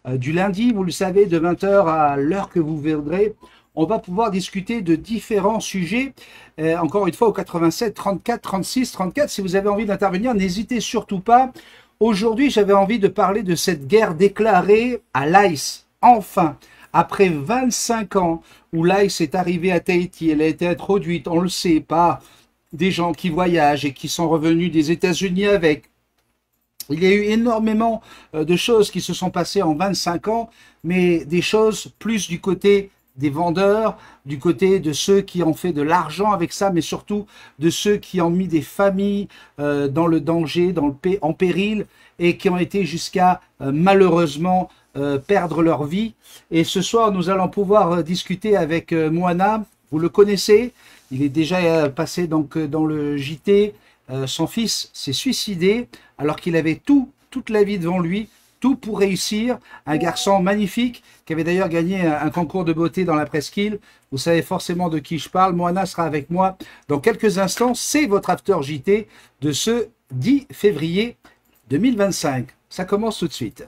du lundi, vous le savez, de 20 heures à l'heure que vous viendrez. On va pouvoir discuter de différents sujets. Encore une fois, au 87 34 36 34. Si vous avez envie d'intervenir, n'hésitez surtout pas. Aujourd'hui, j'avais envie de parler de cette guerre déclarée à l'ICE. Enfin, après 25 ans où l'ICE est arrivée à Tahiti, elle a été introduite, on le sait, par des gens qui voyagent et qui sont revenus des États-Unis avec. Il y a eu énormément de choses qui se sont passées en 25 ans, mais des choses plus du côté des vendeurs, du côté de ceux qui ont fait de l'argent avec ça, mais surtout de ceux qui ont mis des familles dans le danger, en péril, et qui ont été jusqu'à malheureusement perdre leur vie. Et ce soir, nous allons pouvoir discuter avec Moana. Vous le connaissez, il est déjà passé donc dans le JT. Son fils s'est suicidé alors qu'il avait toute la vie devant lui, tout pour réussir. Un garçon magnifique qui avait d'ailleurs gagné un concours de beauté dans la presqu'île. Vous savez forcément de qui je parle. Moana sera avec moi dans quelques instants. C'est votre After JT de ce 10 février 2025. Ça commence tout de suite.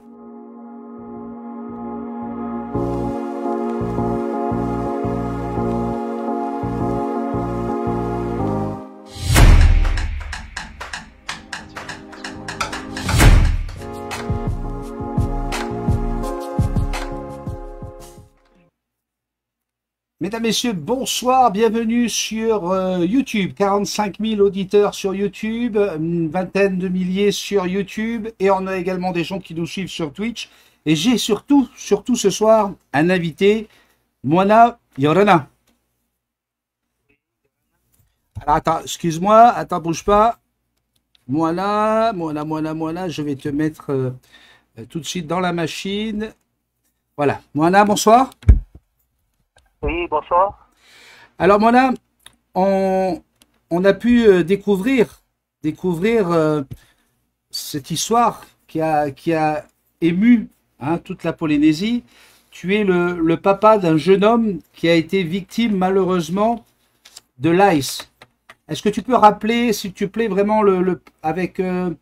Mesdames, Messieurs, bonsoir, bienvenue sur YouTube. 45 000 auditeurs sur YouTube, une vingtaine de milliers sur YouTube, et on a également des gens qui nous suivent sur Twitch. Et j'ai surtout ce soir, un invité, Moana Yorana. Alors attends, excuse-moi, attends, bouge pas. Moana, je vais te mettre tout de suite dans la machine. Voilà, Moana, bonsoir. Oui, bonsoir. Alors Mona, on a pu découvrir cette histoire qui a ému toute la Polynésie. Tu es le papa d'un jeune homme qui a été victime malheureusement de l'ICE. Est-ce que tu peux rappeler, s'il te plaît, vraiment avec le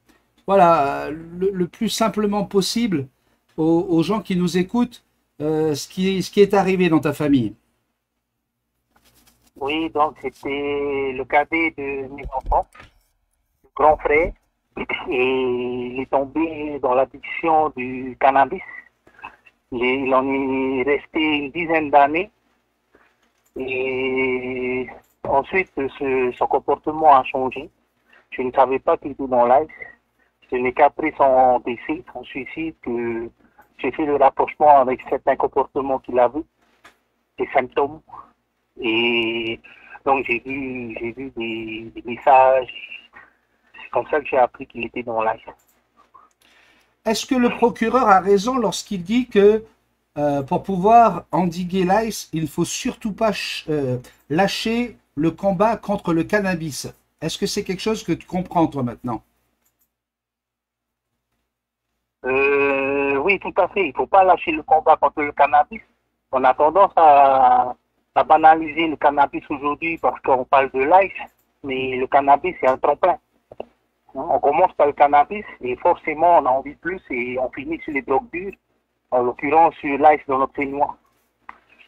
plus simplement possible aux gens qui nous écoutent ce qui est arrivé dans ta famille? Oui, donc c'était le cadet de mes enfants, le grand frère, et il est tombé dans l'addiction du cannabis. Il en est resté une dizaine d'années, et ensuite son comportement a changé. Je ne savais pas qu'il était dans l'ICE. Ce n'est qu'après son décès, son suicide, que j'ai fait le rapprochement avec certains comportements qu'il avait, des symptômes. Et donc j'ai vu des messages. C'est comme ça que j'ai appris qu'il était dans l'ICE. Est-ce que le procureur a raison lorsqu'il dit que pour pouvoir endiguer l'ICE, il ne faut surtout pas lâcher le combat contre le cannabis? Est-ce que c'est quelque chose que tu comprends toi maintenant? Oui, tout à fait. Il ne faut pas lâcher le combat contre le cannabis. On a tendance à banaliser le cannabis aujourd'hui parce qu'on parle de l'ICE, mais le cannabis, c'est un tremplin. On commence par le cannabis et forcément, on a envie de plus et on finit sur les drogues dures, en l'occurrence sur l'ICE dans notre pays noir,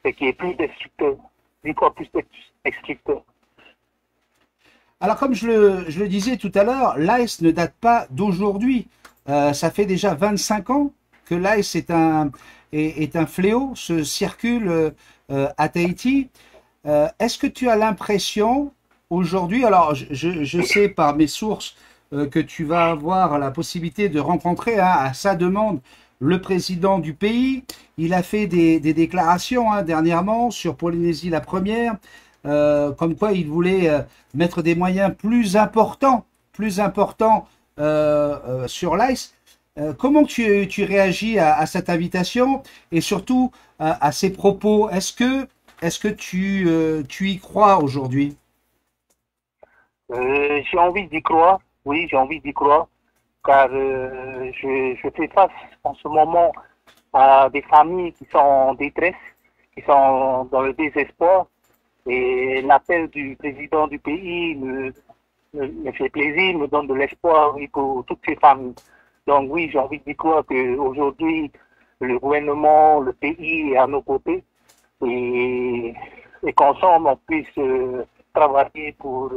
ce qui est plus destructeur, encore plus destructeur. Alors comme je le disais tout à l'heure, l'ICE ne date pas d'aujourd'hui. Ça fait déjà 25 ans que l'ICE est un fléau, se circule à Tahiti. Est-ce que tu as l'impression aujourd'hui, alors je sais par mes sources que tu vas avoir la possibilité de rencontrer à sa demande le président du pays. Il a fait des déclarations dernièrement sur Polynésie la première, comme quoi il voulait mettre des moyens plus importants sur l'ICE. Comment tu réagis à cette invitation et surtout à ces propos? Est-ce que tu y crois aujourd'hui? J'ai envie d'y croire, oui, j'ai envie d'y croire, car je fais face en ce moment à des familles qui sont en détresse, qui sont dans le désespoir, et l'appel du président du pays me fait plaisir, me donne de l'espoir, oui, pour toutes ces familles. Donc oui, j'ai envie d'y croire qu'aujourd'hui, le gouvernement, le pays est à nos côtés et qu'ensemble on puisse travailler pour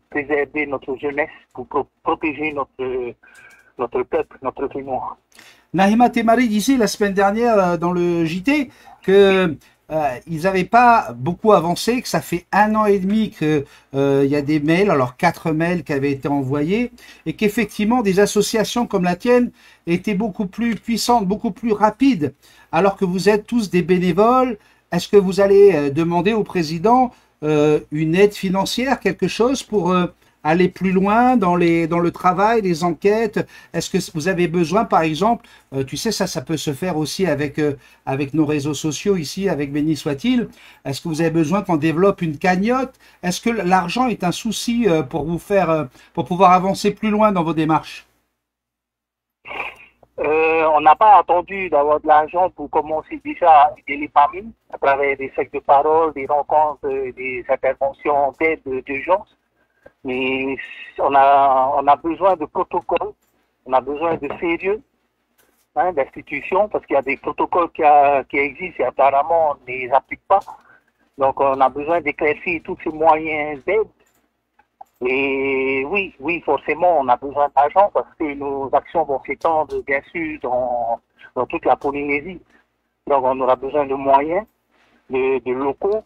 préserver notre jeunesse, pour protéger notre peuple, notre Fénois. Nahima Temari disait la semaine dernière dans le JT que ils n'avaient pas beaucoup avancé, que ça fait 1 an et demi que il y a des mails, alors 4 mails qui avaient été envoyés, et qu'effectivement des associations comme la tienne étaient beaucoup plus puissantes, beaucoup plus rapides, alors que vous êtes tous des bénévoles. Est-ce que vous allez demander au président une aide financière, quelque chose pour aller plus loin dans le travail, les enquêtes? Est-ce que vous avez besoin, par exemple, tu sais, ça peut se faire aussi avec nos réseaux sociaux ici, avec Béni soit-il. Est-ce que vous avez besoin qu'on développe une cagnotte? Est-ce que l'argent est un souci pour vous faire, pour pouvoir avancer plus loin dans vos démarches? On n'a pas attendu d'avoir de l'argent pour commencer déjà à aider les familles à travers des cercles de parole, des rencontres, des interventions d'aide d'urgence. Mais on a besoin de protocoles, on a besoin de sérieux, hein, d'institutions, parce qu'il y a des protocoles qui existent et apparemment on ne les applique pas. Donc on a besoin d'éclaircir tous ces moyens d'aide. Et oui, forcément, on a besoin d'argent parce que nos actions vont s'étendre, bien sûr, dans toute la Polynésie. Donc, on aura besoin de moyens, de locaux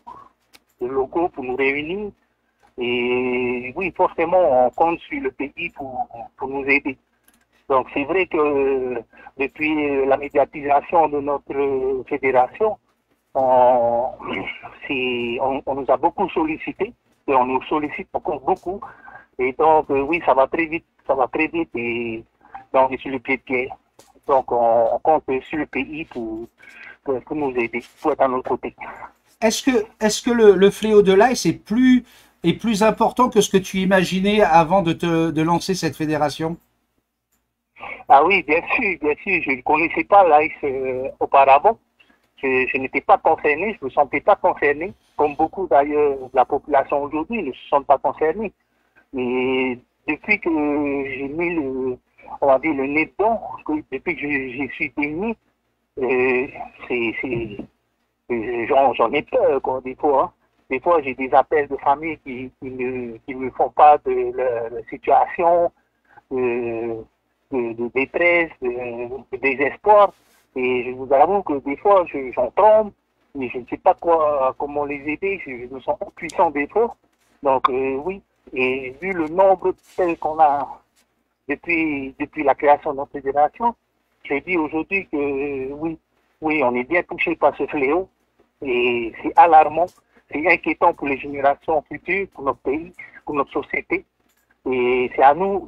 pour nous réunir. Et oui, forcément, on compte sur le pays pour nous aider. Donc, c'est vrai que depuis la médiatisation de notre fédération, on nous a beaucoup sollicité. Et on nous sollicite encore beaucoup. Et donc, oui, ça va très vite, et donc, on est sur le pied de guerre. Donc, on compte sur le pays pour nous aider, pour être à notre côté. Est-ce que le fléau de l'AIS est plus important que ce que tu imaginais avant de lancer cette fédération? Ah oui, bien sûr, je ne connaissais pas l'AIS auparavant. Je n'étais pas concerné, je ne me sentais pas concerné, comme beaucoup d'ailleurs de la population aujourd'hui ne se sentent pas concernés. Mais depuis que j'ai mis on va dire le nez dedans, depuis que j'y suis baigné, j'en ai peur, quoi, des fois. Hein. Des fois, j'ai des appels de famille qui me font part de leur situation, de détresse, de désespoir. Et je vous avoue que des fois, j'en tremble, mais je ne sais pas comment les aider. Je me sens impuissant des fois. Donc, oui. Et vu le nombre tel qu'on a depuis la création de notre fédération, je dis aujourd'hui que oui, on est bien touché par ce fléau. Et c'est alarmant, c'est inquiétant pour les générations futures, pour notre pays, pour notre société. Et c'est à nous,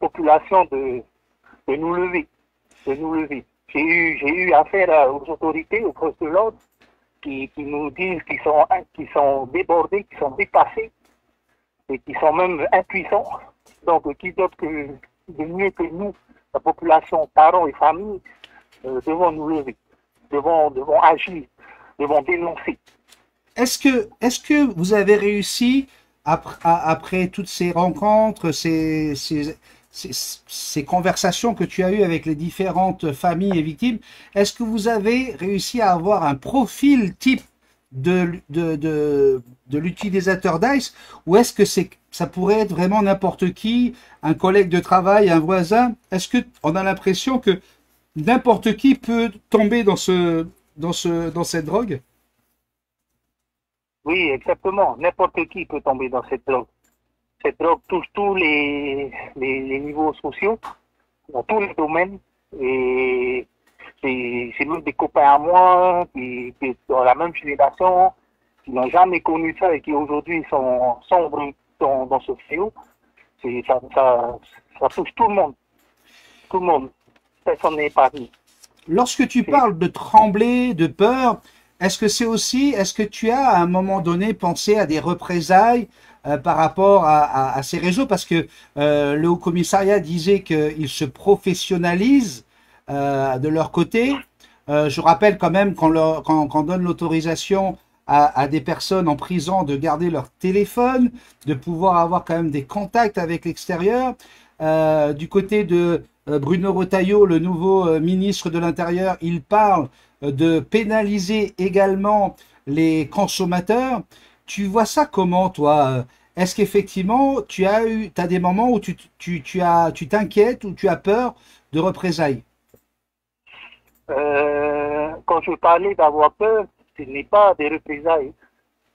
population, de nous lever, J'ai eu affaire aux autorités, aux forces de l'ordre, qui nous disent qu'ils sont débordés, qu'ils sont dépassés, et qui sont même impuissants. Donc, qui d'autre que de mieux que nous, la population, parents et familles, devons nous lever, devons agir, devons dénoncer. Est-ce que vous avez réussi, après toutes ces rencontres, ces conversations que tu as eues avec les différentes familles et victimes, est-ce que vous avez réussi à avoir un profil type de l'utilisateur d'ICE, ou est-ce que ça pourrait être vraiment n'importe qui, un collègue de travail, un voisin? Est-ce que on a l'impression que n'importe qui peut tomber dans cette drogue? Oui, exactement. N'importe qui peut tomber dans cette drogue. Cette drogue touche tous les niveaux sociaux, dans tous les domaines. Et c'est même des copains à moi qui sont la même génération, qui n'ont jamais connu ça et qui aujourd'hui sont sombres dans ce fléau. Ça touche tout le monde. Tout le monde. Personne n'est épargné. Lorsque tu parles de trembler, de peur, est-ce que tu as à un moment donné pensé à des représailles par rapport à ces réseaux? Parce que le Haut Commissariat disait qu'ils se professionnalisent de leur côté. Je rappelle quand même qu'on donne l'autorisation à des personnes en prison de garder leur téléphone, de pouvoir avoir quand même des contacts avec l'extérieur. Du côté Bruno Retailleau, le nouveau ministre de l'Intérieur, il parle de pénaliser également les consommateurs. Tu vois ça comment, toi? Est-ce qu'effectivement, t'as des moments où tu t'inquiètes ou tu as peur de représailles? Quand je parlais d'avoir peur, ce n'est pas des représailles.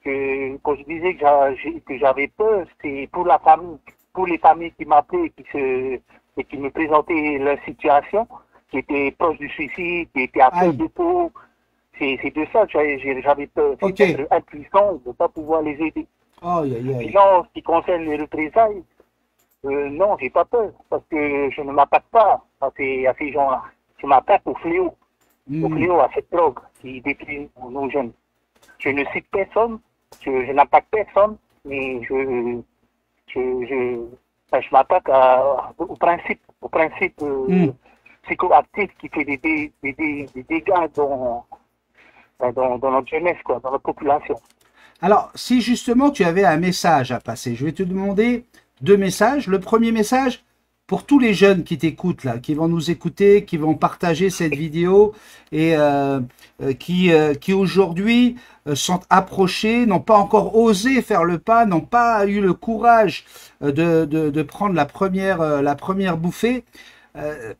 Quand je disais que j'avais peur, c'est pour la famille, pour les familles qui m'appelaient et qui me présentaient leur situation, qui étaient proches du suicide, qui étaient à fleur Aïe, de peau. C'est de ça que j'avais peur, c'est ok. d'être impuissant, de ne pas pouvoir les aider. Aïe, aïe, aïe. Sinon, en ce qui concerne les représailles, non, j'ai pas peur, parce que je ne m'attaque pas à ces gens-là. Je m'attaque au Hmm. fléau, à cette drogue qui détruit nos jeunes. Je ne cite personne, je n'attaque personne, mais je, enfin, je m'attaque au principe Hmm. psychoactif qui fait des dégâts dans notre jeunesse, quoi, dans notre population. Alors, si justement tu avais un message à passer, je vais te demander deux messages. Le premier message, pour tous les jeunes qui t'écoutent là, qui vont nous écouter, qui vont partager cette vidéo et qui aujourd'hui sont approchés, n'ont pas encore osé faire le pas, n'ont pas eu le courage de prendre la première bouffée. Euh,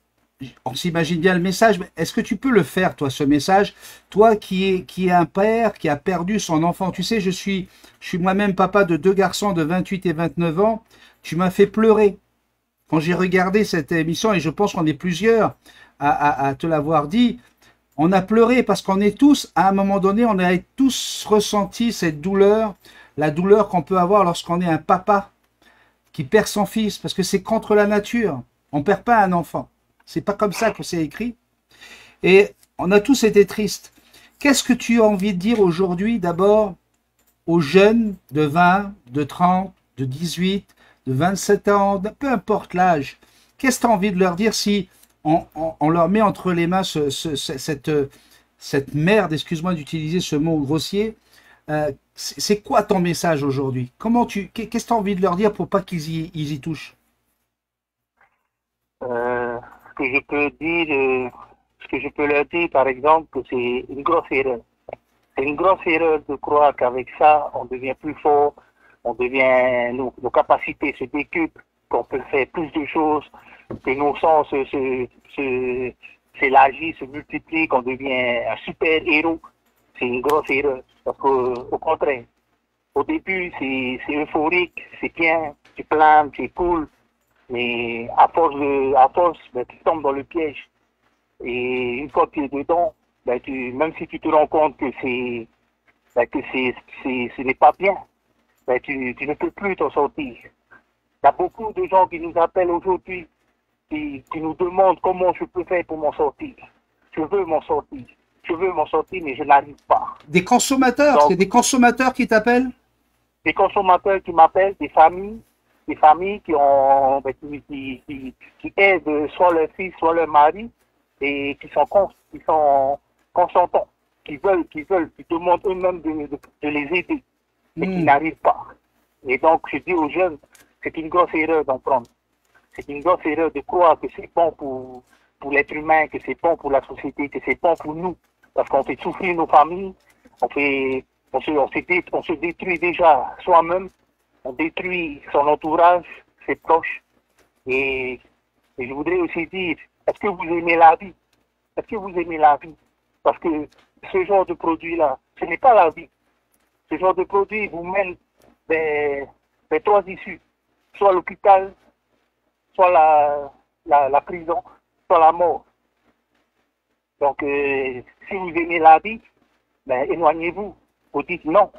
on s'imagine bien le message, mais est-ce que tu peux le faire, toi, ce message? Toi qui est un père, qui a perdu son enfant. Tu sais, je suis moi-même papa de deux garçons de 28 et 29 ans. Tu m'as fait pleurer quand j'ai regardé cette émission, et je pense qu'on est plusieurs à te l'avoir dit. On a pleuré parce qu'on est tous, à un moment donné, on a tous ressenti cette douleur, la douleur qu'on peut avoir lorsqu'on est un papa qui perd son fils, parce que c'est contre la nature. On perd pas un enfant. C'est pas comme ça que c'est écrit. Et on a tous été tristes. Qu'est-ce que tu as envie de dire aujourd'hui, d'abord, aux jeunes de 20, de 30, de 18, de 27 ans, peu importe l'âge? Qu'est-ce que tu as envie de leur dire si on leur met entre les mains cette merde, excuse-moi d'utiliser ce mot grossier? C'est quoi ton message aujourd'hui? Qu'est-ce que tu as envie de leur dire pour pas ils y touchent? Ce que je peux dire, ce que je peux leur dire, par exemple, que c'est une grosse erreur. C'est une grosse erreur de croire qu'avec ça, on devient plus fort, nos capacités se décuplent, qu'on peut faire plus de choses, que nos sens s'élargissent, se multiplient, qu'on devient un super héros. C'est une grosse erreur. Parce qu'au contraire, au début, c'est euphorique, c'est bien, tu planes, tu es cool, mais à force, ben, tu tombes dans le piège. Et une fois que tu es dedans, ben, même si tu te rends compte que ce n'est pas bien, ben, tu ne peux plus t'en sortir. Il y a beaucoup de gens qui nous appellent aujourd'hui, qui nous demandent comment je peux faire pour m'en sortir. Je veux m'en sortir. Je veux m'en sortir, mais je n'arrive pas. Des consommateurs, c'est Donc, des consommateurs qui t'appellent? des consommateurs qui m'appellent, des familles qui ont, ben, qui aident soit leur fils, soit leur mari, et qui sont consentants, qui demandent eux-mêmes de les aider, et qui Hmm. n'arrivent pas. Et donc, je dis aux jeunes, c'est une grosse erreur d'en prendre. C'est une grosse erreur de croire que c'est bon pour l'être humain, que c'est bon pour la société, que c'est bon pour nous. Parce qu'on fait souffrir nos familles, on se détruit déjà soi-même, on détruit son entourage, ses proches. Et, et je voudrais aussi dire, est-ce que vous aimez la vie? Est-ce que vous aimez la vie? Parce que ce genre de produit-là, ce n'est pas la vie. Ce genre de produit vous mène vers trois issues. Soit l'hôpital, soit la prison, soit la mort. Donc, si vous aimez la vie, ben, éloignez-vous. Vous dites non,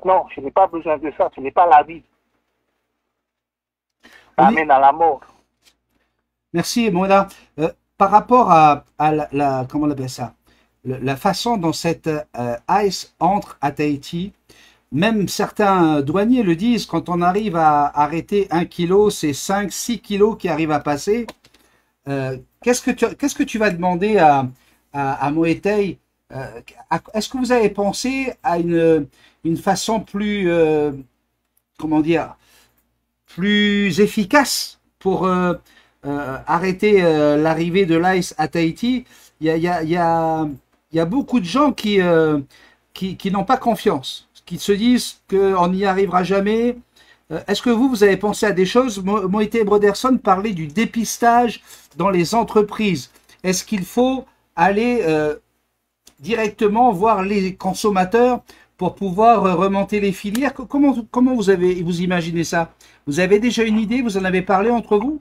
non, je n'ai pas besoin de ça, ce n'est pas la vie. Ça Oli- amène à la mort. Merci, Mona. Par rapport à comment on appelle ça? La façon dont cette ICE entre à Tahiti, même certains douaniers le disent, quand on arrive à arrêter 1 kilo, c'est 5, 6 kilos qui arrivent à passer. Qu'est-ce que tu vas demander à Moetai? Est-ce que vous avez pensé à une façon plus, comment dire, plus efficace pour arrêter l'arrivée de l'ICE à Tahiti, il y a beaucoup de gens qui n'ont pas confiance, qui se disent qu'on n'y arrivera jamais. Est-ce que vous avez pensé à des choses? Moïté Broderson parlait du dépistage dans les entreprises. Est-ce qu'il faut aller directement voir les consommateurs pour pouvoir remonter les filières? Comment vous imaginez ça? Vous avez déjà une idée? Vous en avez parlé entre vous?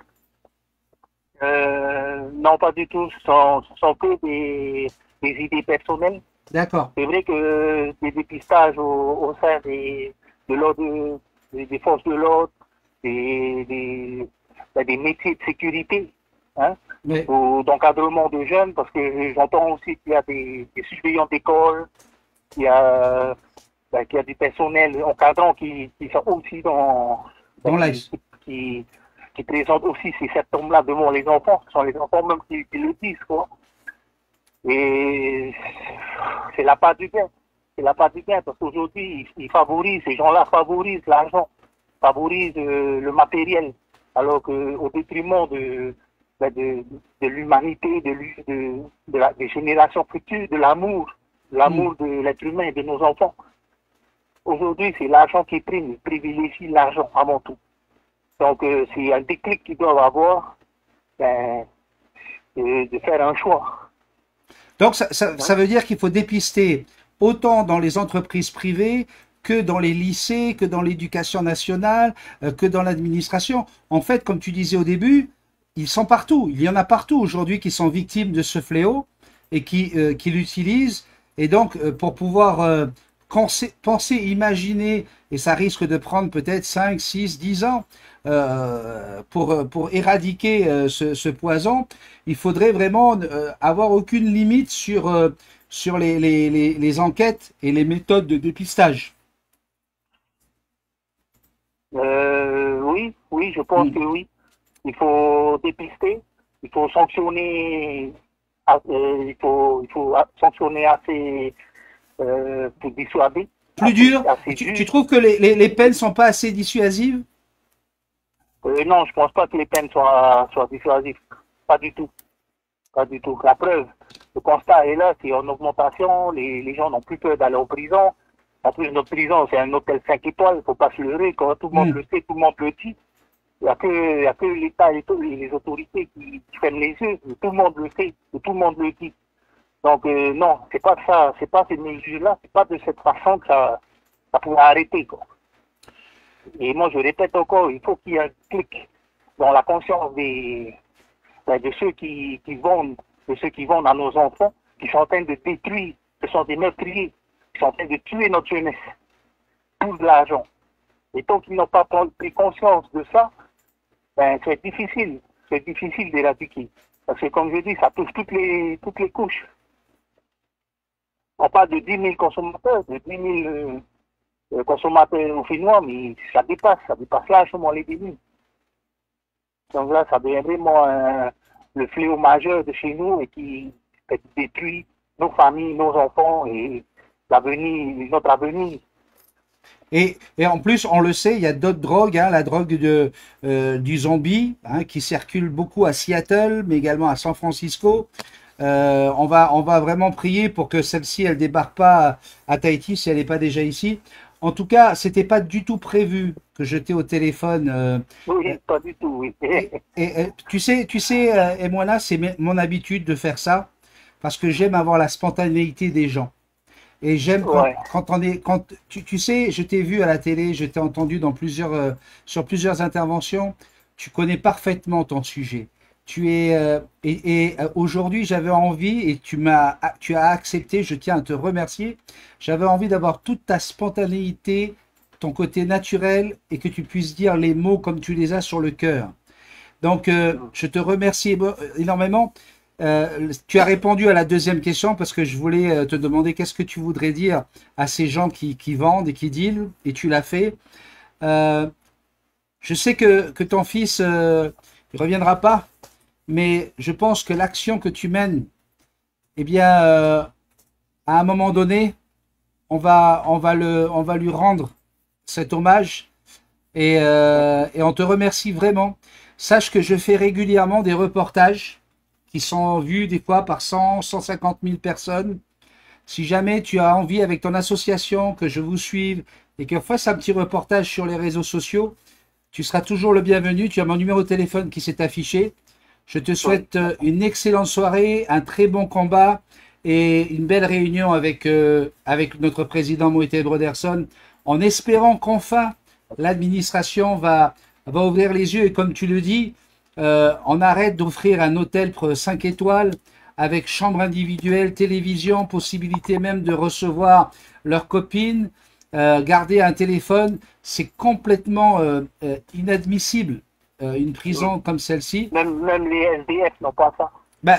Non, pas du tout. Ce sont que des idées personnelles. D'accord. C'est vrai que des dépistages au sein de l'ordre, des forces de l'ordre, des métiers de sécurité, hein, Mais, ou d'encadrement de jeunes, parce que j'entends aussi qu'il y a des surveillants d'école, qu'il y a du personnel encadrant qui sont aussi dans l'ICE. qui présentent aussi ces symptômes-là devant les enfants. Ce sont les enfants même qui le disent, quoi. Et c'est la part du gain. C'est la part du gain, parce qu'aujourd'hui, ces gens-là favorisent l'argent, favorisent le matériel, alors qu'au détriment de l'humanité, des générations futures, de l'amour de l'être humain et de nos enfants. Aujourd'hui, c'est l'argent qui prime, ils privilégient l'argent avant tout. Donc, c'est un déclic qu'ils doivent avoir, de faire un choix. Donc, ça veut dire qu'il faut dépister autant dans les entreprises privées que dans les lycées, que dans l'éducation nationale, que dans l'administration. En fait, comme tu disais au début, ils sont partout. Il y en a partout aujourd'hui qui sont victimes de ce fléau et qui l'utilisent. Et donc, pour pouvoir penser, imaginer, et ça risque de prendre peut-être 5, 6, 10 ans pour éradiquer ce poison, il faudrait vraiment avoir aucune limite sur les enquêtes et les méthodes de dépistage. Oui, je pense que oui. Il faut dépister, il faut sanctionner, il faut sanctionner assez pour dissuader. Plus dur? Assez Tu trouves que les peines sont pas assez dissuasives? Non, je pense pas que les peines soient dissuasives. Pas du tout. Pas du tout. La preuve, le constat est là, c'est en augmentation, les gens n'ont plus peur d'aller en prison. En plus, notre prison, c'est un hôtel 5 étoiles, il ne faut pas se leurrer, quand tout le monde le sait, tout le monde le dit. Il n'y a que l'État et les autorités qui ferment les yeux, tout le monde le sait, tout le monde le dit. Donc non, c'est pas ça, c'est pas ces mesures-là, c'est pas de cette façon que ça pourrait arrêter, quoi. Et moi, je répète encore, il faut qu'il y ait un clic dans la conscience de ceux qui vendent à nos enfants, qui sont en train de détruire, ce sont des meurtriers, qui sont en train de tuer notre jeunesse pour de l'argent. Et tant qu'ils n'ont pas pris conscience de ça, c'est difficile d'éradiquer. Parce que comme je dis, ça touche toutes les couches. On parle de 10 000 consommateurs, de 10 000 consommateurs au finnois, mais ça dépasse largement les 10 000. Donc là, ça devient vraiment le fléau majeur de chez nous et qui détruit nos familles, nos enfants et notre avenir. Et en plus, on le sait, il y a d'autres drogues, hein, la drogue du zombie, hein, qui circule beaucoup à Seattle, mais également à San Francisco. On va vraiment prier pour que celle-ci, elle débarque pas à Tahiti si elle n'est pas déjà ici. En tout cas, c'était pas du tout prévu que je t'ai au téléphone. Oui, pas du tout, oui. Tu sais, et moi là, c'est mon habitude de faire ça parce que j'aime avoir la spontanéité des gens. Et j'aime tu sais, je t'ai vu à la télé, je t'ai entendu dans sur plusieurs interventions. Tu connais parfaitement ton sujet. Aujourd'hui, j'avais envie et tu as accepté. Je tiens à te remercier. J'avais envie d'avoir toute ta spontanéité, ton côté naturel et que tu puisses dire les mots comme tu les as sur le cœur. Donc, je te remercie énormément. Tu as répondu à la deuxième question parce que je voulais te demander qu'est-ce que tu voudrais dire à ces gens qui vendent et qui dealent, et tu l'as fait. Je sais que ton fils il reviendra pas, mais je pense que l'action que tu mènes, eh bien, à un moment donné, on va lui rendre cet hommage et on te remercie vraiment. Sache que je fais régulièrement des reportages qui sont vus des fois par 100, 150 000 personnes. Si jamais tu as envie avec ton association que je vous suive et qu'on fasse un petit reportage sur les réseaux sociaux, tu seras toujours le bienvenu. Tu as mon numéro de téléphone qui s'est affiché. Je te souhaite une excellente soirée, un très bon combat et une belle réunion avec, avec notre président Moïse Broderson, en espérant qu'enfin l'administration va ouvrir les yeux et comme tu le dis, on arrête d'offrir un hôtel 5 étoiles avec chambre individuelle, télévision, possibilité même de recevoir leurs copines, garder un téléphone, c'est complètement inadmissible, une prison comme celle-ci. Même les SDF n'ont pas ça. Bah,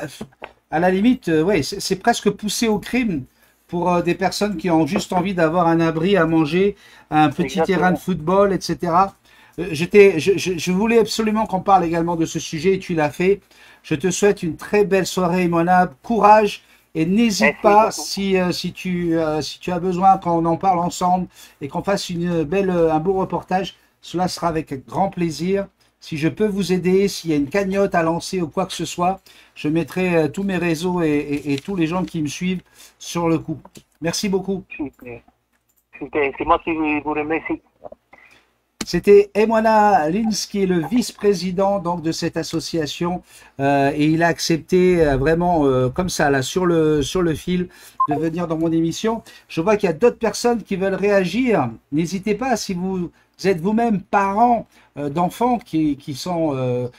à la limite, ouais, c'est presque poussé au crime pour des personnes qui ont juste envie d'avoir un abri à manger, un petit terrain de football, etc. Je voulais absolument qu'on parle également de ce sujet et tu l'as fait. Je te souhaite une très belle soirée, Mona. Courage et n'hésite pas si tu as besoin qu'on en parle ensemble et qu'on fasse un beau reportage. Cela sera avec grand plaisir. Si je peux vous aider, s'il y a une cagnotte à lancer ou quoi que ce soit, je mettrai tous mes réseaux et tous les gens qui me suivent sur le coup. Merci beaucoup. C'est moi qui vous remercie. C'était Emwana Lins qui est le vice-président donc de cette association et il a accepté vraiment comme ça là sur le fil de venir dans mon émission. Je vois qu'il y a d'autres personnes qui veulent réagir. N'hésitez pas si vous êtes vous-même parents d'enfants qui sont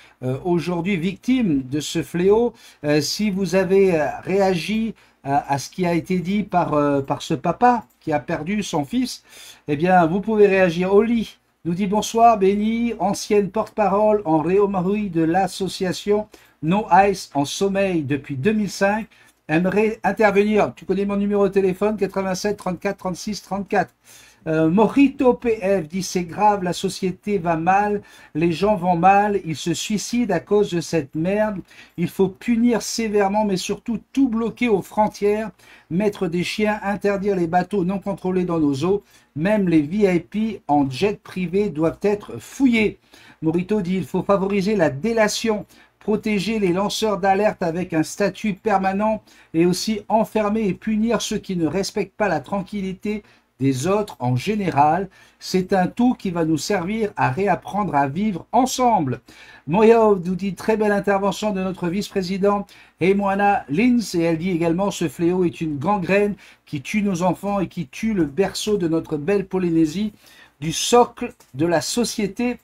aujourd'hui victimes de ce fléau. Si vous avez réagi à ce qui a été dit par ce papa qui a perdu son fils, eh bien vous pouvez réagir. Oli nous dit bonsoir, Béni, ancienne porte-parole en Réomahui de l'association No Ice en sommeil depuis 2005. Aimerait intervenir. Tu connais mon numéro de téléphone, 87 34 36 34. Mojito PF dit c'est grave, la société va mal, les gens vont mal, ils se suicident à cause de cette merde. Il faut punir sévèrement, mais surtout tout bloquer aux frontières, mettre des chiens, interdire les bateaux non contrôlés dans nos eaux. Même les VIP en jet privé doivent être fouillés. Morito dit il faut favoriser la délation, protéger les lanceurs d'alerte avec un statut permanent et aussi enfermer et punir ceux qui ne respectent pas la tranquillité des autres en général. C'est un tout qui va nous servir à réapprendre à vivre ensemble. Moya nous dit très belle intervention de notre vice-président Emwana Lins et elle dit également ce fléau est une gangrène qui tue nos enfants et qui tue le berceau de notre belle Polynésie, du socle de la société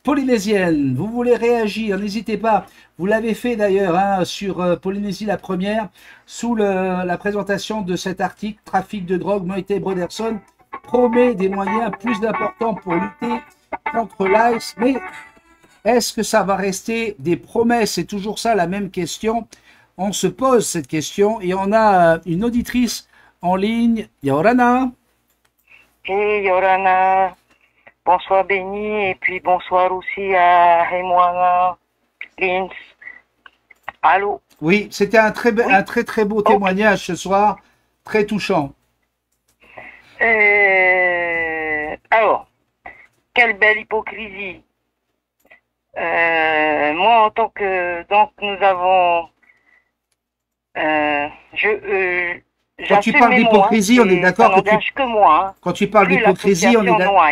polynésienne. Vous voulez réagir, n'hésitez pas. Vous l'avez fait d'ailleurs hein, sur Polynésie la première, sous la présentation de cet article, Trafic de drogue, Moïse Broderson promet des moyens plus importants pour lutter contre l'ICE. Mais est-ce que ça va rester des promesses? C'est toujours ça la même question. On se pose cette question et on a une auditrice en ligne, Yorana. Hey Yorana. Bonsoir Béni et puis bonsoir aussi à Emwana Lins. Allô? Oui, c'était un très beau témoignage ce soir, très touchant. Alors, quelle belle hypocrisie. Moi en tant que donc nous avons quand tu parles d'hypocrisie, on est d'accord que moi. Hein, quand tu parles d'hypocrisie, on est d'accord.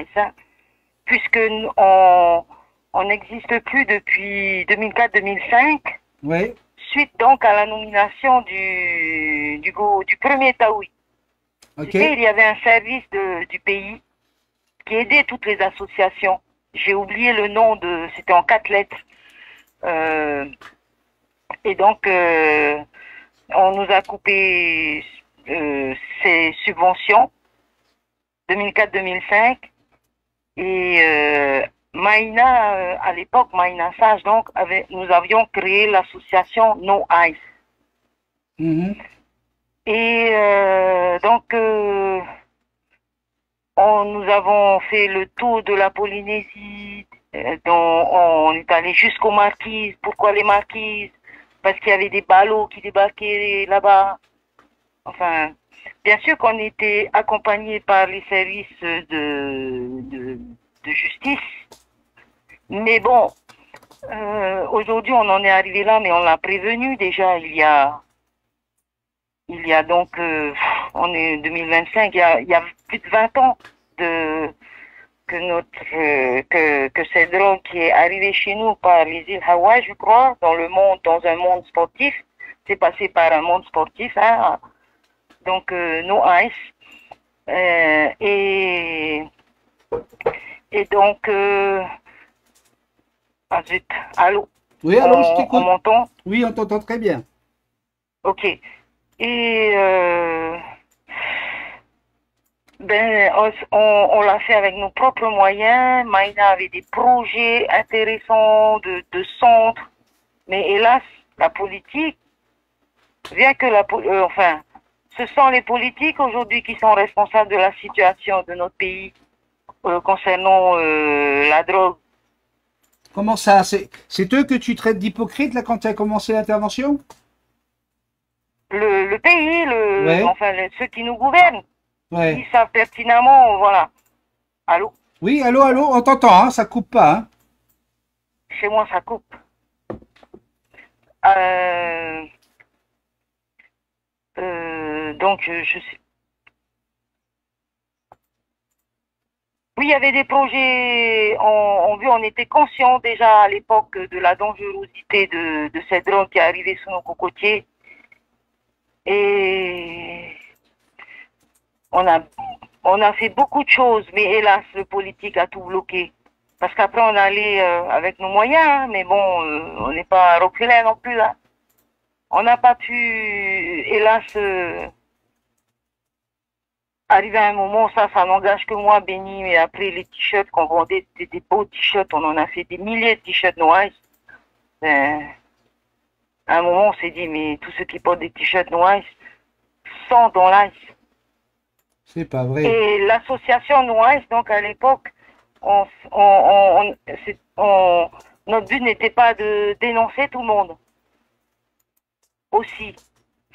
Puisque on n'existe plus depuis 2004-2005, oui. Suite donc à la nomination du premier Taoui. Okay. Il y avait un service du pays qui aidait toutes les associations. J'ai oublié le nom c'était en 4 lettres. Et donc, on nous a coupé ces subventions 2004-2005. Et Maïna, à l'époque, Maïna Sage, donc, nous avions créé l'association No Ice. Mm-hmm. Et donc, nous avons fait le tour de la Polynésie, dont on est allé jusqu'aux Marquises. Pourquoi les Marquises? Parce qu'il y avait des ballots qui débarquaient là-bas. Enfin, bien sûr qu'on était accompagné par les services de justice, mais bon, Aujourd'hui, on en est arrivé là, mais on l'a prévenu déjà il y a donc, on est 2025, il y a plus de 20 ans de, que cette drogue qui est arrivée chez nous par les îles Hawaï, je crois, dans un monde sportif, c'est passé par un monde sportif, hein, donc no ice, et donc, ah zut, allô, Oui, allô, je on t'écoute. m'entend? Oui, on t'entend très bien. Ok. Et ben, on l'a fait avec nos propres moyens. Maïna avait des projets intéressants de centres, mais hélas, la politique, bien que enfin, ce sont les politiques aujourd'hui qui sont responsables de la situation de notre pays concernant la drogue. Comment ça? C'est eux que tu traites d'hypocrites là quand tu as commencé l'intervention? Le pays, Ouais, enfin, ceux qui nous gouvernent, ouais. ils savent pertinemment, voilà. Allô? Oui, allô, allô, on t'entend, hein, ça coupe pas, hein. Chez moi, ça coupe. Euh, donc, je sais. Oui, il y avait des projets, on était conscient déjà à l'époque de la dangerosité de cette drogue qui est arrivée sous nos cocotiers. Et on a, on a fait beaucoup de choses, mais hélas, le politique a tout bloqué. Parce qu'après, on allait avec nos moyens, hein, mais bon, on n'est pas Rockefeller non plus, là. On n'a pas pu, hélas, arriver à un moment, ça n'engage que moi, Béni, mais après les t-shirts qu'on vendait, des beaux t-shirts, on en a fait des milliers de t-shirts noirs. Ben, à un moment, on s'est dit, mais tous ceux qui portent des t-shirts noirs sont dans l'ice. C'est pas vrai. Et l'association Noise, donc à l'époque, on, on, notre but n'était pas de dénoncer tout le monde. Aussi,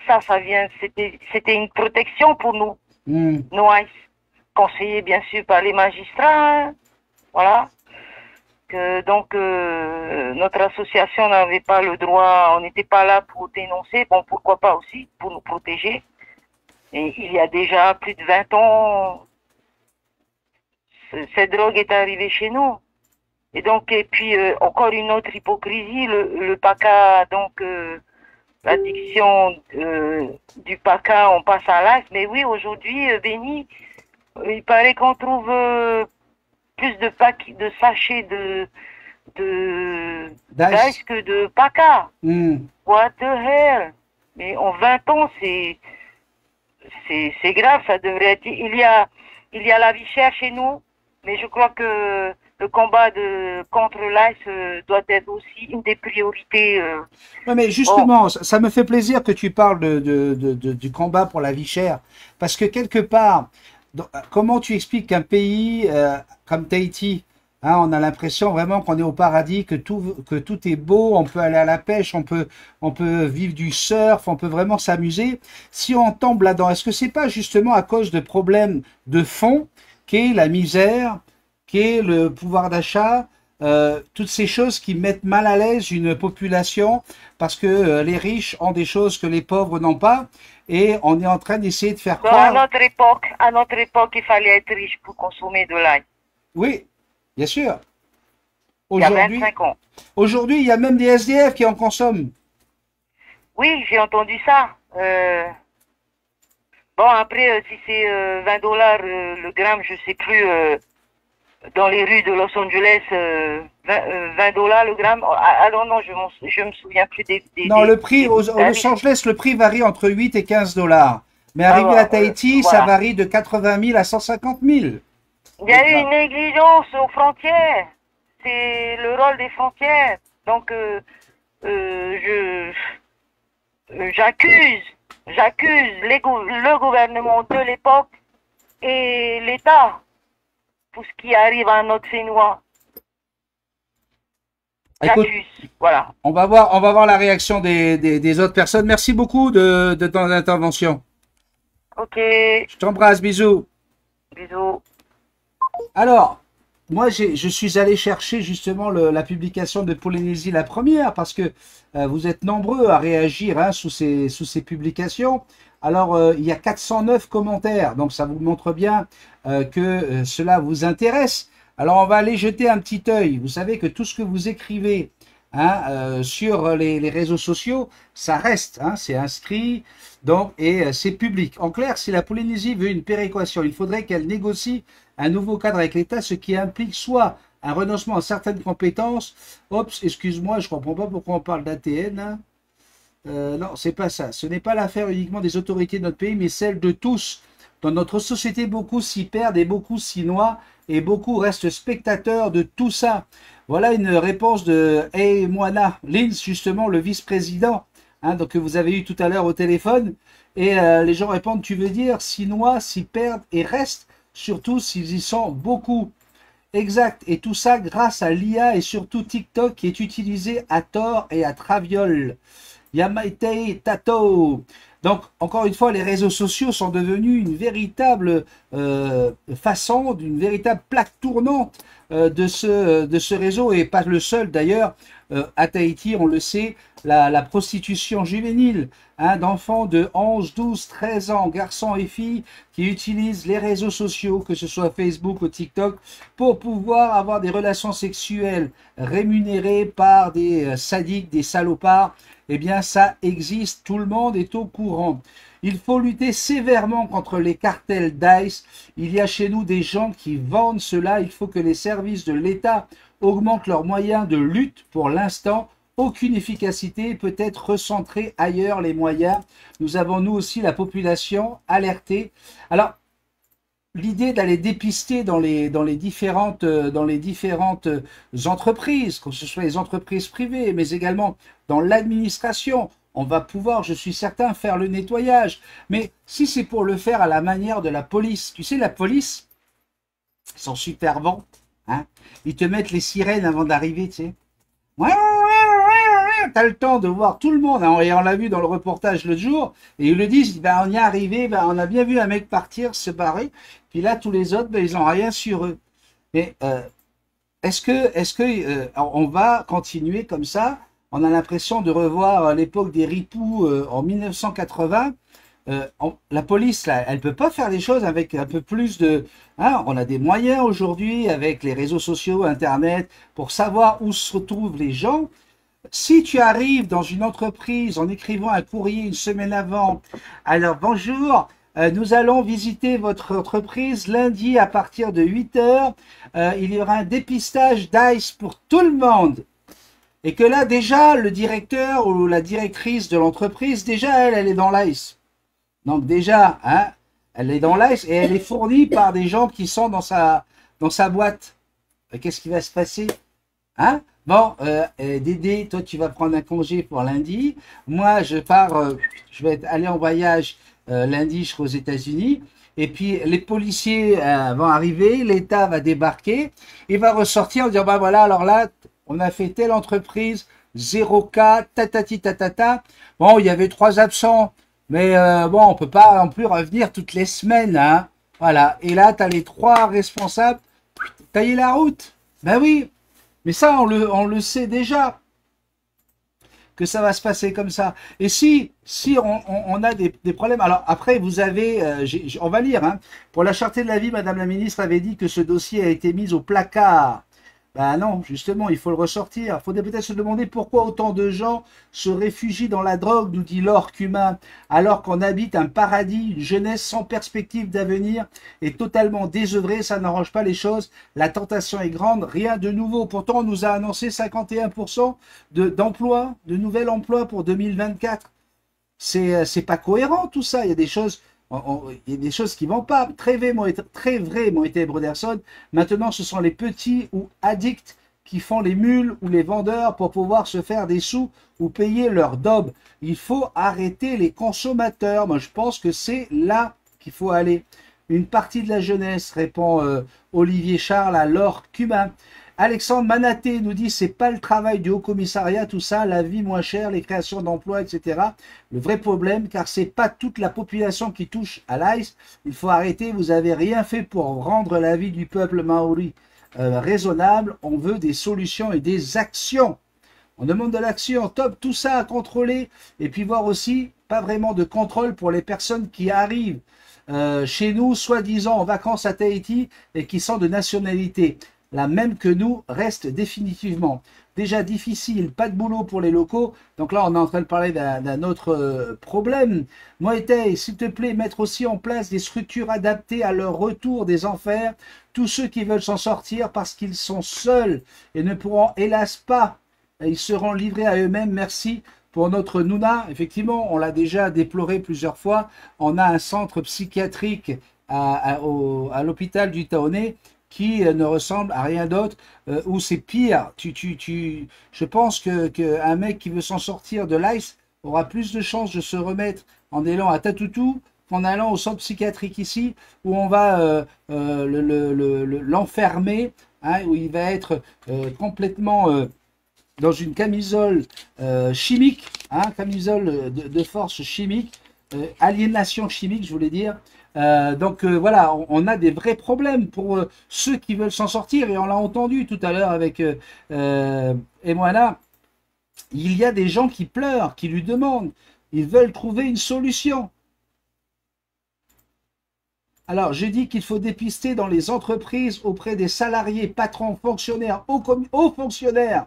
ça vient, c'était une protection pour nous, Hmm. Noise, conseillé bien sûr par les magistrats, hein, voilà. Que donc notre association n'avait pas le droit, on n'était pas là pour dénoncer, bon pourquoi pas aussi, pour nous protéger. Et il y a déjà plus de 20 ans, cette drogue est arrivée chez nous. Et donc, et puis encore une autre hypocrisie, le PACA, donc l'addiction du PACA, on passe à l'AS. Mais oui, aujourd'hui, Béni, il paraît qu'on trouve plus de sachets Dice. d'ICE que de PACA. Hmm. What the hell? Mais en 20 ans, c'est grave, ça devrait être. Il y a la vie chère chez nous, mais je crois que le combat contre l'ICE doit être aussi une des priorités. Ouais, mais Bon, justement, ça me fait plaisir que tu parles du combat pour la vie chère, parce que quelque part, comment tu expliques qu'un pays comme Tahiti, hein, on a l'impression vraiment qu'on est au paradis, que tout est beau, on peut aller à la pêche, on peut vivre du surf, on peut vraiment s'amuser. Si on tombe là-dedans, est-ce que c'est pas justement à cause de problèmes de fond, qu'est la misère, qu'est le pouvoir d'achat, toutes ces choses qui mettent mal à l'aise une population parce que les riches ont des choses que les pauvres n'ont pas et on est en train d'essayer de faire bon, croire. à notre époque, il fallait être riche pour consommer de l'ICE. Oui, bien sûr. Il y a Aujourd'hui, 25 ans. aujourd'hui, il y a même des SDF qui en consomment. Oui, j'ai entendu ça. Bon, après, si c'est 20 dollars le gramme, je sais plus. Dans les rues de Los Angeles, 20 dollars le gramme. Ah non, non, je me souviens plus Non, le prix, au tarifs. Los Angeles, le prix varie entre 8 et 15 dollars. Mais Ah, arrivé à Tahiti, ça voilà. varie de 80 000 à 150 000. Il y a eu une négligence aux frontières. C'est le rôle des frontières. Donc, j'accuse le gouvernement de l'époque et l'État pour ce qui arrive à notre Fénois. Écoute, J'accuse. Voilà. on va voir la réaction des autres personnes. Merci beaucoup de ton intervention. Ok. Je t'embrasse, bisous. Bisous. Alors, moi, je suis allé chercher justement la publication de Polynésie la première, parce que vous êtes nombreux à réagir hein, sous ces publications. Alors, il y a 409 commentaires, donc ça vous montre bien que cela vous intéresse. Alors, on va aller jeter un petit œil. Vous savez que tout ce que vous écrivez hein, sur les réseaux sociaux, ça reste, hein, c'est inscrit, donc, et c'est public. En clair, si la Polynésie veut une péréquation, il faudrait qu'elle négocie un nouveau cadre avec l'État, ce qui implique soit un renoncement à certaines compétences. Oups, excuse-moi, je comprends pas pourquoi on parle d'ATN. Hein. Non, c'est pas ça. Ce n'est pas l'affaire uniquement des autorités de notre pays, mais celle de tous. Dans notre société, beaucoup s'y perdent et beaucoup s'y noient, et beaucoup restent spectateurs de tout ça. Voilà une réponse de Hey Moana Lins, justement le vice-président, hein, donc que vous avez eu tout à l'heure au téléphone. Et les gens répondent, tu veux dire s'y noient, s'y perdent et restent, surtout s'ils y sont beaucoup. Exact, et tout ça grâce à l'IA et surtout TikTok qui est utilisé à tort et à traviole. Yamaitei Tato. Donc, encore une fois, les réseaux sociaux sont devenus une véritable façon, d'une véritable plaque tournante de ce réseau, et pas le seul d'ailleurs. À Tahiti, on le sait, la prostitution juvénile hein, d'enfants de 11, 12, 13 ans, garçons et filles, qui utilisent les réseaux sociaux, que ce soit Facebook ou TikTok, pour pouvoir avoir des relations sexuelles rémunérées par des sadiques, des salopards. Eh bien, ça existe, tout le monde est au courant. Il faut lutter sévèrement contre les cartels d'ICE. Il y a chez nous des gens qui vendent cela. Il faut que les services de l'État augmentent leurs moyens de lutte. Pour l'instant, aucune efficacité, peut-être recentrer ailleurs les moyens. Nous avons, nous aussi, la population alertée. Alors, l'idée d'aller dépister dans les différentes entreprises, que ce soit les entreprises privées, mais également dans l'administration, on va pouvoir, je suis certain, faire le nettoyage. Mais si c'est pour le faire à la manière de la police, tu sais, la police, ils sont super bons. Hein, ils te mettent les sirènes avant d'arriver, tu sais. Ouais, t'as le temps de voir tout le monde, hein, et on l'a vu dans le reportage l'autre jour, et ils le disent, ben, on y est arrivé, ben, on a bien vu un mec partir, se barrer, puis là, tous les autres, ben, ils n'ont rien sur eux. Mais est-ce que on va continuer comme ça? On a l'impression de revoir l'époque des ripoux en 1980. La police, là, elle peut pas faire les choses avec un peu plus de... Hein, on a des moyens aujourd'hui avec les réseaux sociaux, Internet, pour savoir où se retrouvent les gens. Si tu arrives dans une entreprise en écrivant un courrier une semaine avant, alors bonjour, nous allons visiter votre entreprise lundi à partir de 8 heures. Il y aura un dépistage d'ICE pour tout le monde. Et que là, déjà, le directeur ou la directrice de l'entreprise, déjà, elle est dans l'ICE. Donc déjà, hein, elle est dans l'ICE et elle est fournie par des gens qui sont dans sa boîte. Qu'est-ce qui va se passer? Hein? Bon, Dédé, toi tu vas prendre un congé pour lundi. Moi, je pars, je vais aller en voyage lundi, je serai aux États-Unis. Et puis les policiers vont arriver, l'État va débarquer, il va ressortir en disant, bah voilà, alors là, on a fait telle entreprise, 0 cas, tatati tatata. Bon, il y avait 3 absents. Mais bon, on peut pas non plus revenir toutes les semaines, hein. Voilà. Et là, tu as les 3 responsables. Tailler la route. Ben oui. Mais ça, on le sait déjà. Que ça va se passer comme ça. Et si on a des problèmes. Alors après, vous avez, on va lire, hein. Pour la Charte de la vie, Madame la Ministre avait dit que ce dossier a été mis au placard. Ben non, justement, il faut le ressortir. Il faudrait peut-être se demander pourquoi autant de gens se réfugient dans la drogue, nous dit l'orque humain, alors qu'on habite un paradis, une jeunesse sans perspective d'avenir et totalement désœuvrée. Ça n'arrange pas les choses. La tentation est grande, rien de nouveau. Pourtant, on nous a annoncé 51% d'emplois, de nouvel emploi pour 2024. C'est pas cohérent tout ça. Il y a des choses... il y a des choses qui vont pas. Très vrai, m'ont été Broderson. Maintenant, ce sont les petits ou addicts qui font les mules ou les vendeurs pour pouvoir se faire des sous ou payer leur daube. Il faut arrêter les consommateurs. Moi, je pense que c'est là qu'il faut aller. Une partie de la jeunesse, répond Olivier Charles à Laure Cumin. Alexandre Manaté nous dit c'est pas le travail du Haut Commissariat, tout ça, la vie moins chère, les créations d'emplois, etc. Le vrai problème, car c'est pas toute la population qui touche à l'ICE. Il faut arrêter, vous avez rien fait pour rendre la vie du peuple maori raisonnable, on veut des solutions et des actions. On demande de l'action, top, tout ça à contrôler, et puis voir aussi, pas vraiment de contrôle pour les personnes qui arrivent chez nous, soi-disant en vacances à Tahiti, et qui sont de nationalité la même que nous, reste définitivement. Déjà difficile, pas de boulot pour les locaux, donc là on est en train de parler d'un autre problème. Moïté, s'il te plaît, mettre aussi en place des structures adaptées à leur retour des enfers, tous ceux qui veulent s'en sortir parce qu'ils sont seuls et ne pourront hélas pas. Ils seront livrés à eux-mêmes. Merci pour notre Nouna. Effectivement, on l'a déjà déploré plusieurs fois. On a un centre psychiatrique à l'hôpital du Taoné qui ne ressemble à rien d'autre, où c'est pire. Je pense qu'un mec qui veut s'en sortir de l'ICE aura plus de chances de se remettre en allant à Tatoutou qu'en allant au centre psychiatrique ici, où on va l'enfermer, hein, où il va être complètement dans une camisole chimique, hein, camisole de force chimique, aliénation chimique, je voulais dire. Donc voilà, on a des vrais problèmes pour ceux qui veulent s'en sortir, et on l'a entendu tout à l'heure avec Emoana. Il y a des gens qui pleurent, qui lui demandent, ils veulent trouver une solution. Alors, j'ai dit qu'il faut dépister dans les entreprises auprès des salariés, patrons, fonctionnaires, hauts fonctionnaires,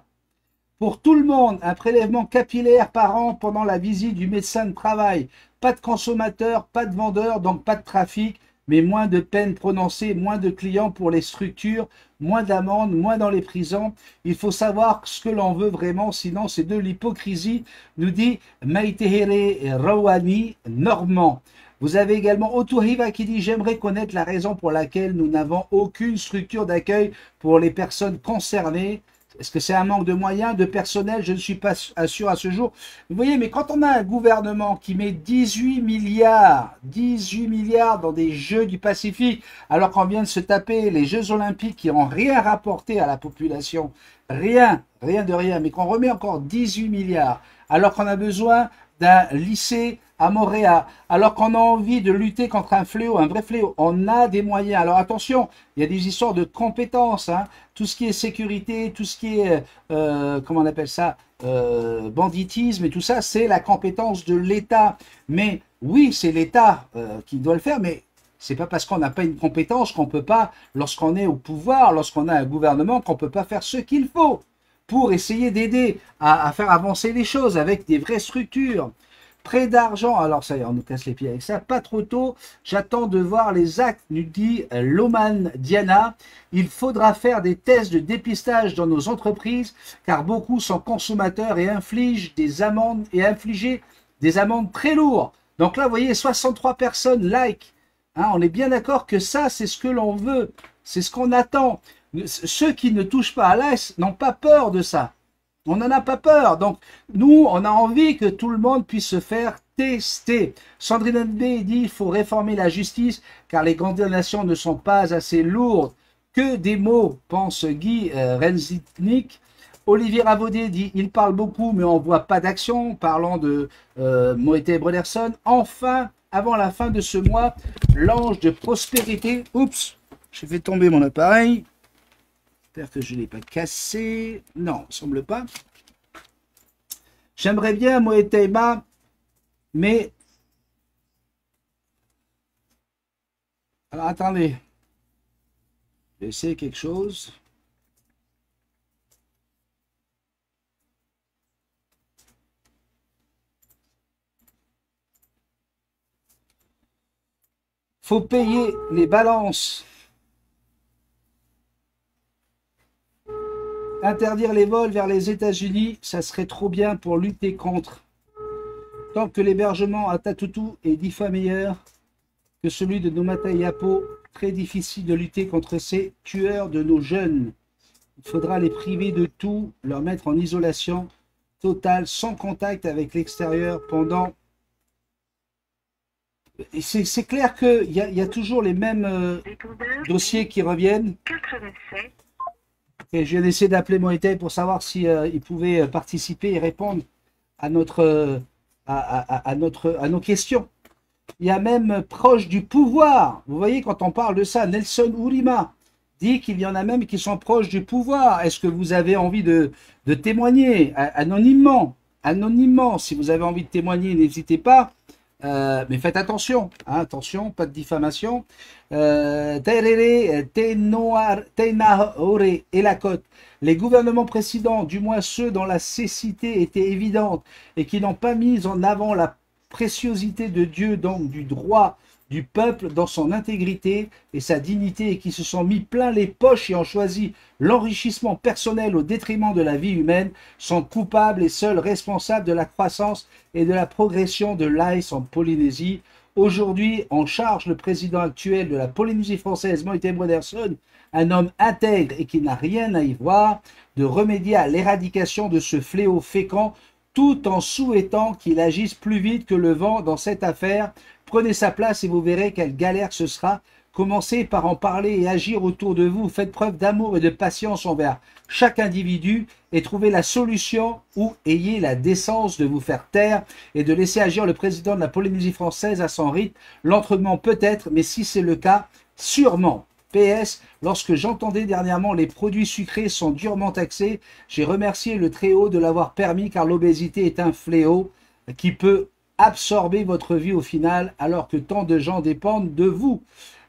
pour tout le monde, un prélèvement capillaire par an pendant la visite du médecin de travail. Pas de consommateurs, pas de vendeurs, donc pas de trafic, mais moins de peines prononcées, moins de clients pour les structures, moins d'amendes, moins dans les prisons. Il faut savoir ce que l'on veut vraiment, sinon c'est de l'hypocrisie, nous dit Maïtehere Rawani Normand. Vous avez également Otuhiva qui dit « J'aimerais connaître la raison pour laquelle nous n'avons aucune structure d'accueil pour les personnes concernées. » Est-ce que c'est un manque de moyens, de personnel? Je ne suis pas sûr à ce jour. Vous voyez, mais quand on a un gouvernement qui met 18 milliards dans des Jeux du Pacifique, alors qu'on vient de se taper les Jeux Olympiques qui n'ont rien rapporté à la population, rien de rien, mais qu'on remet encore 18 milliards, alors qu'on a besoin d'un lycée à Montréal, alors qu'on a envie de lutter contre un fléau, un vrai fléau, on a des moyens. Alors attention, il y a des histoires de compétences, hein. Tout ce qui est sécurité, tout ce qui est, comment on appelle ça, banditisme et tout ça, c'est la compétence de l'État. Mais oui, c'est l'État qui doit le faire, mais c'est pas parce qu'on n'a pas une compétence qu'on peut pas, lorsqu'on est au pouvoir, lorsqu'on a un gouvernement, qu'on peut pas faire ce qu'il faut pour essayer d'aider à faire avancer les choses avec des vraies structures. Prêt d'argent, alors ça y est, on nous casse les pieds avec ça, pas trop tôt, j'attends de voir les actes, nous dit Loman Diana. Il faudra faire des tests de dépistage dans nos entreprises, car beaucoup sont consommateurs et infligent des amendes, très lourdes. Donc là, vous voyez, 63 personnes like. Hein, on est bien d'accord que ça, c'est ce que l'on veut, c'est ce qu'on attend. Ceux qui ne touchent pas à l'AS n'ont pas peur de ça. On n'en a pas peur. Donc, nous, on a envie que tout le monde puisse se faire tester. Sandrine B dit il faut réformer la justice car les condamnations ne sont pas assez lourdes. Que des mots, pense Guy Renzitnik. Olivier Ravaudet dit il parle beaucoup mais on ne voit pas d'action. Parlant de Moïté Brederson. Enfin, avant la fin de ce mois, l'ange de prospérité. Oups, j'ai fait tomber mon appareil. J'espère que je ne l'ai pas cassé. Non, il ne semble pas. J'aimerais bien Moetema, mais... Alors, attendez. Je vais essayer quelque chose. Faut payer les balances. Interdire les vols vers les États-Unis, ça serait trop bien pour lutter contre. Tant que l'hébergement à Tatoutou est 10 fois meilleur que celui de Numata Yapo, très difficile de lutter contre ces tueurs de nos jeunes. Il faudra les priver de tout, leur mettre en isolation totale, sans contact avec l'extérieur pendant... C'est clair qu'il y a toujours les mêmes dossiers qui reviennent. 87. Et je viens d'essayer d'appeler Moïté pour savoir si il pouvait participer et répondre à nos questions. Il y a même proche du pouvoir. Vous voyez, quand on parle de ça, Nelson Ourima dit qu'il y en a même qui sont proches du pouvoir. Est-ce que vous avez envie de témoigner anonymement? Anonymement, si vous avez envie de témoigner, n'hésitez pas. Mais faites attention, hein, attention, pas de diffamation. Terere, Teinaore et la Côte. Les gouvernements précédents, du moins ceux dont la cécité était évidente et qui n'ont pas mis en avant la préciosité de Dieu, donc du droit du peuple dans son intégrité et sa dignité, et qui se sont mis plein les poches et ont choisi l'enrichissement personnel au détriment de la vie humaine, sont coupables et seuls responsables de la croissance et de la progression de l'ICE en Polynésie. Aujourd'hui, on charge le président actuel de la Polynésie française, Moïse Brederson, un homme intègre et qui n'a rien à y voir, de remédier à l'éradication de ce fléau fécond, tout en souhaitant qu'il agisse plus vite que le vent dans cette affaire. Prenez sa place et vous verrez quelle galère ce sera. Commencez par en parler et agir autour de vous. Faites preuve d'amour et de patience envers chaque individu et trouvez la solution, ou ayez la décence de vous faire taire et de laisser agir le président de la Polynésie française à son rythme. L'entraînement peut-être, mais si c'est le cas, sûrement. PS, lorsque j'entendais dernièrement les produits sucrés sont durement taxés, j'ai remercié le Très-Haut de l'avoir permis, car l'obésité est un fléau qui peut absorber votre vie au final, alors que tant de gens dépendent de vous.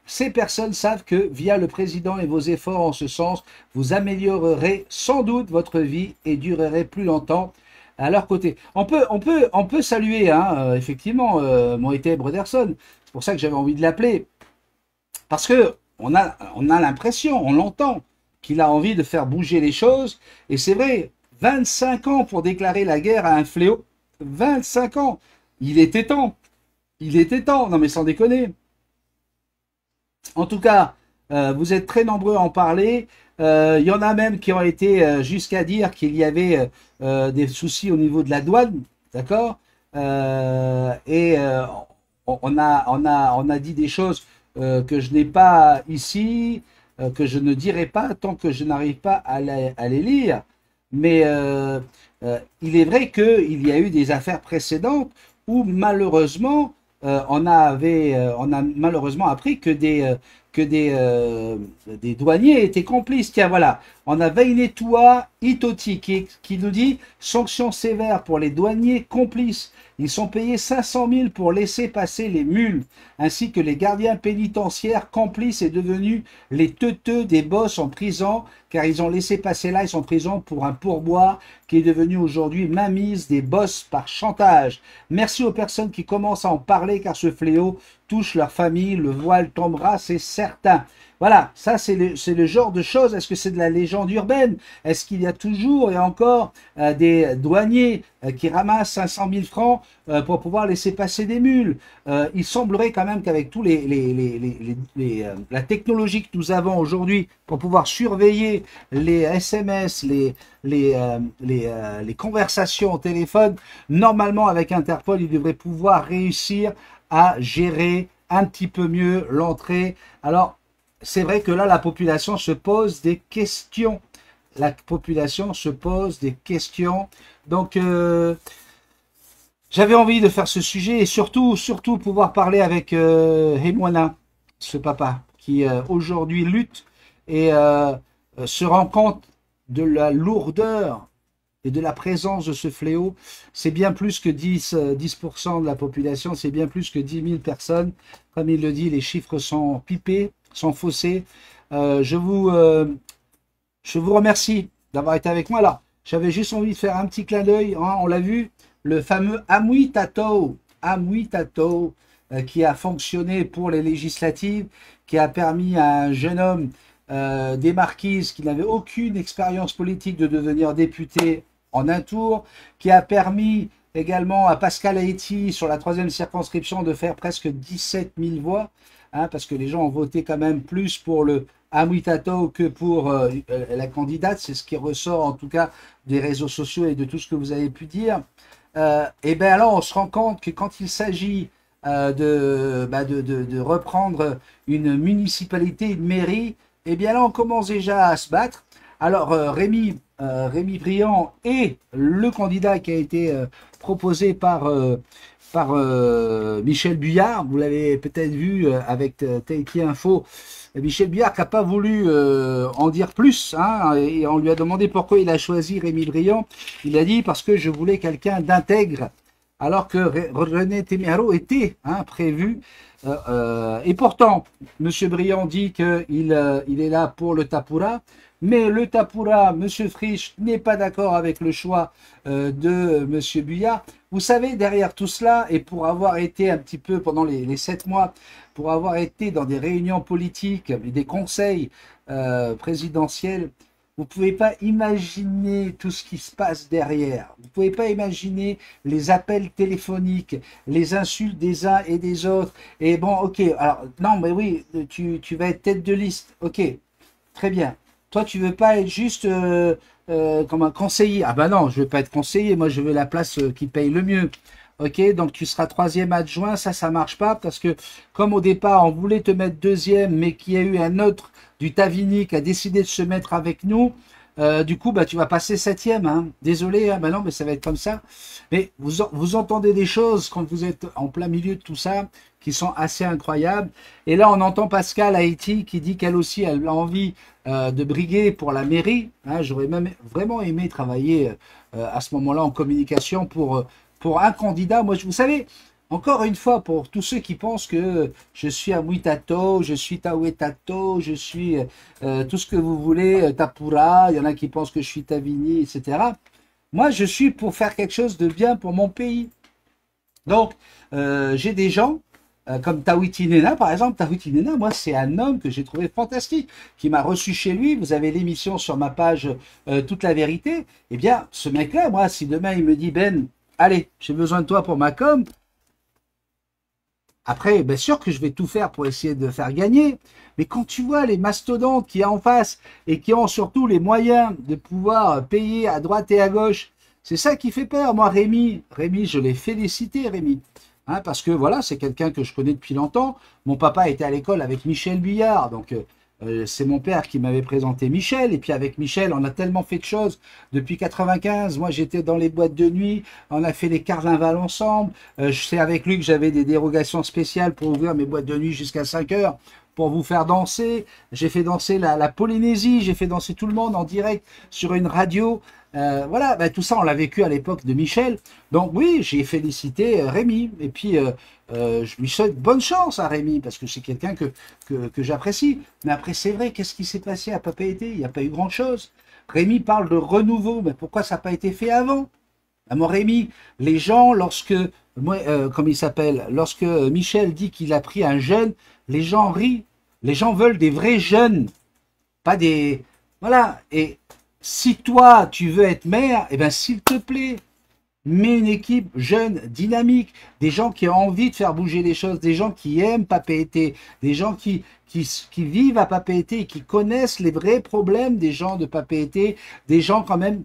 Ces personnes savent que, via le président et vos efforts en ce sens, vous améliorerez sans doute votre vie et durerez plus longtemps à leur côté. On peut saluer, hein, effectivement, Moïse Brederson. C'est pour ça que j'avais envie de l'appeler. Parce que on a l'impression, on l'entend, qu'il a envie de faire bouger les choses. Et c'est vrai, 25 ans pour déclarer la guerre à un fléau. 25 ans. Il était temps. Il était temps. Non mais sans déconner. En tout cas, vous êtes très nombreux à en parler. Il y en a même qui ont été jusqu'à dire qu'il y avait des soucis au niveau de la douane. D'accord, on a dit des choses que je n'ai pas ici, que je ne dirai pas tant que je n'arrive pas à les lire. Mais il est vrai qu'il y a eu des affaires précédentes où malheureusement, on a malheureusement appris que des douaniers étaient complices. Tiens, voilà, on a Vainetua Itoti qui nous dit « Sanctions sévères pour les douaniers complices. Ils sont payés 500 000 pour laisser passer les mules, ainsi que les gardiens pénitentiaires complices et devenus les teuteux des boss en prison, car ils ont laissé passer l'ICE en prison pour un pourboire qui est devenu aujourd'hui mainmise des boss par chantage. Merci aux personnes qui commencent à en parler, car ce fléau touche leur famille, le voile tombera, c'est certain. » Voilà, ça c'est le genre de choses. Est-ce que c'est de la légende urbaine? Est-ce qu'il y a toujours et encore des douaniers qui ramassent 500 000 francs pour pouvoir laisser passer des mules? Il semblerait quand même qu'avec tous la technologie que nous avons aujourd'hui pour pouvoir surveiller les SMS, les conversations au téléphone, normalement avec Interpol, ils devraient pouvoir réussir à gérer un petit peu mieux l'entrée. Alors, c'est vrai que là, la population se pose des questions. La population se pose des questions. Donc, j'avais envie de faire ce sujet et surtout pouvoir parler avec Hemwana, ce papa, qui aujourd'hui lutte et se rend compte de la lourdeur et de la présence de ce fléau. C'est bien plus que 10% de la population, c'est bien plus que 10 000 personnes. Comme il le dit, les chiffres sont pipés, sont faussés. Je vous remercie d'avoir été avec moi. Alors, j'avais juste envie de faire un petit clin d'œil, hein, on l'a vu, le fameux Amui Tato, qui a fonctionné pour les législatives, qui a permis à un jeune homme des Marquises qui n'avait aucune expérience politique de devenir député en un tour, qui a permis également à Pascal Haïti sur la 3e circonscription de faire presque 17 000 voix, hein, parce que les gens ont voté quand même plus pour le Amwitato que pour la candidate, c'est ce qui ressort en tout cas des réseaux sociaux et de tout ce que vous avez pu dire. Et bien alors on se rend compte que quand il s'agit de reprendre une municipalité, une mairie, et bien là on commence déjà à se battre. Alors, Rémi Briand est le candidat qui a été proposé par Michel Buyard. Vous l'avez peut-être vu avec Tahiti Info. Michel Buyard n'a pas voulu en dire plus, hein, et on lui a demandé pourquoi il a choisi Rémi Briand. Il a dit parce que je voulais quelqu'un d'intègre, alors que René Téméaro était prévu. Et pourtant, M. Briand dit qu'il il est là pour le Tapura, mais le Tapura, M. Frisch, n'est pas d'accord avec le choix de M. Buyard. Vous savez, derrière tout cela, et pour avoir été un petit peu pendant les 7 mois, pour avoir été dans des réunions politiques et des conseils présidentiels, vous ne pouvez pas imaginer tout ce qui se passe derrière. Vous ne pouvez pas imaginer les appels téléphoniques, les insultes des uns et des autres. Et bon, ok, alors, non, mais oui, tu vas être tête de liste. Ok, très bien. Toi, tu veux pas être juste comme un conseiller. Ah ben non, je veux pas être conseiller. Moi, je veux la place qui paye le mieux. Ok, donc tu seras 3e adjoint. Ça marche pas parce que comme au départ, on voulait te mettre 2e, mais qu'il y a eu un autre du Tavini qui a décidé de se mettre avec nous. Du coup, bah, tu vas passer 7e. Hein. Désolé, hein, bah non, mais ça va être comme ça. Mais vous entendez des choses quand vous êtes en plein milieu de tout ça qui sont assez incroyables. Et là, on entend Pascal Haïti qui dit qu'elle aussi, elle a envie de briguer pour la mairie. Hein. J'aurais même vraiment aimé travailler à ce moment-là en communication pour un candidat. Moi, vous savez, encore une fois, pour tous ceux qui pensent que je suis Amuitato, je suis Tawetato, je suis tout ce que vous voulez, Tapura, il y en a qui pensent que je suis Tavini, etc. Moi, je suis pour faire quelque chose de bien pour mon pays. Donc, j'ai des gens comme Tawiti Nena, par exemple. Tawiti Nena, moi, c'est un homme que j'ai trouvé fantastique, qui m'a reçu chez lui. Vous avez l'émission sur ma page Toute la vérité. Eh bien, ce mec-là, moi, si demain il me dit, Ben, allez, j'ai besoin de toi pour ma com. Après, bien sûr que je vais tout faire pour essayer de faire gagner. Mais quand tu vois les mastodontes qui y a en face et qui ont surtout les moyens de pouvoir payer à droite et à gauche, c'est ça qui fait peur. Moi, Rémi, je l'ai félicité, Rémi. Hein, parce que voilà, c'est quelqu'un que je connais depuis longtemps. Mon papa était à l'école avec Michel Buyard, donc c'est mon père qui m'avait présenté Michel. Et puis avec Michel, on a tellement fait de choses. Depuis 95, moi j'étais dans les boîtes de nuit, on a fait les carnavals ensemble. C'est avec lui que j'avais des dérogations spéciales pour ouvrir mes boîtes de nuit jusqu'à 5 heures pour vous faire danser. J'ai fait danser la Polynésie, j'ai fait danser tout le monde en direct sur une radio. Voilà, ben, tout ça on l'a vécu à l'époque de Michel. Donc oui, j'ai félicité Rémi. Et puis je lui souhaite bonne chance à Rémi parce que c'est quelqu'un que j'apprécie. Mais après c'est vrai, qu'est-ce qui s'est passé à Papeete? Il n'y a pas eu grand-chose. Rémi parle de renouveau, mais pourquoi ça n'a pas été fait avant? À mon Rémi, les gens, lorsque comme il s'appelle, lorsque Michel dit qu'il a pris un jeune, les gens rient. Les gens veulent des vrais jeunes, pas des... Voilà, et si toi, tu veux être maire, eh bien, s'il te plaît, mets une équipe jeune, dynamique, des gens qui ont envie de faire bouger les choses, des gens qui aiment Papeete, des gens qui vivent à Papeete et qui connaissent les vrais problèmes des gens de Papeete, des gens quand même,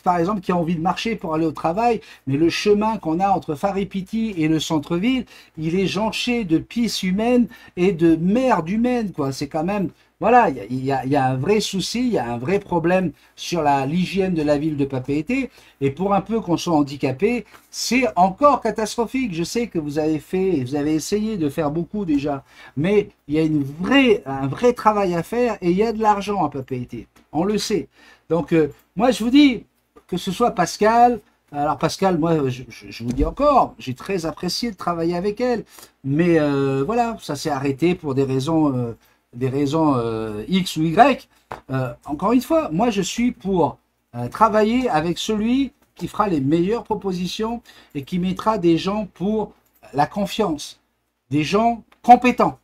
par exemple, qui ont envie de marcher pour aller au travail, mais le chemin qu'on a entre Faripiti et le centre-ville, il est jonché de pistes humaines et de merde humaine, quoi. C'est quand même... Voilà, il y a un vrai souci, il y a un vrai problème sur l'hygiène de la ville de Papeete. Et pour un peu qu'on soit handicapé, c'est encore catastrophique. Je sais que vous avez essayé de faire beaucoup déjà. Mais il y a un vrai travail à faire et il y a de l'argent à Papeete. On le sait. Donc, moi, je vous dis, que ce soit Pascal... Alors Pascal, moi, je vous dis encore, j'ai très apprécié de travailler avec elle. Mais voilà, ça s'est arrêté pour des raisons... X ou Y. Encore une fois, moi je suis pour travailler avec celui qui fera les meilleures propositions et qui mettra des gens pour la confiance, des gens compétents.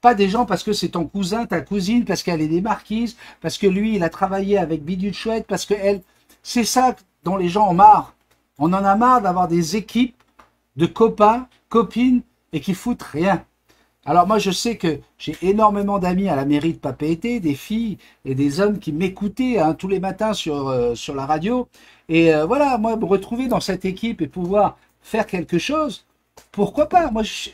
Pas des gens parce que c'est ton cousin, ta cousine, parce qu'elle est des marquises, parce que lui il a travaillé avec Bidule Chouette, parce que elle... C'est ça dont les gens ont marre. On en a marre d'avoir des équipes de copains, copines et qui foutent rien. Alors moi je sais que j'ai énormément d'amis à la mairie de Papeete, des filles et des hommes qui m'écoutaient tous les matins sur la radio. Et voilà, moi me retrouver dans cette équipe et pouvoir faire quelque chose, pourquoi pas? Moi je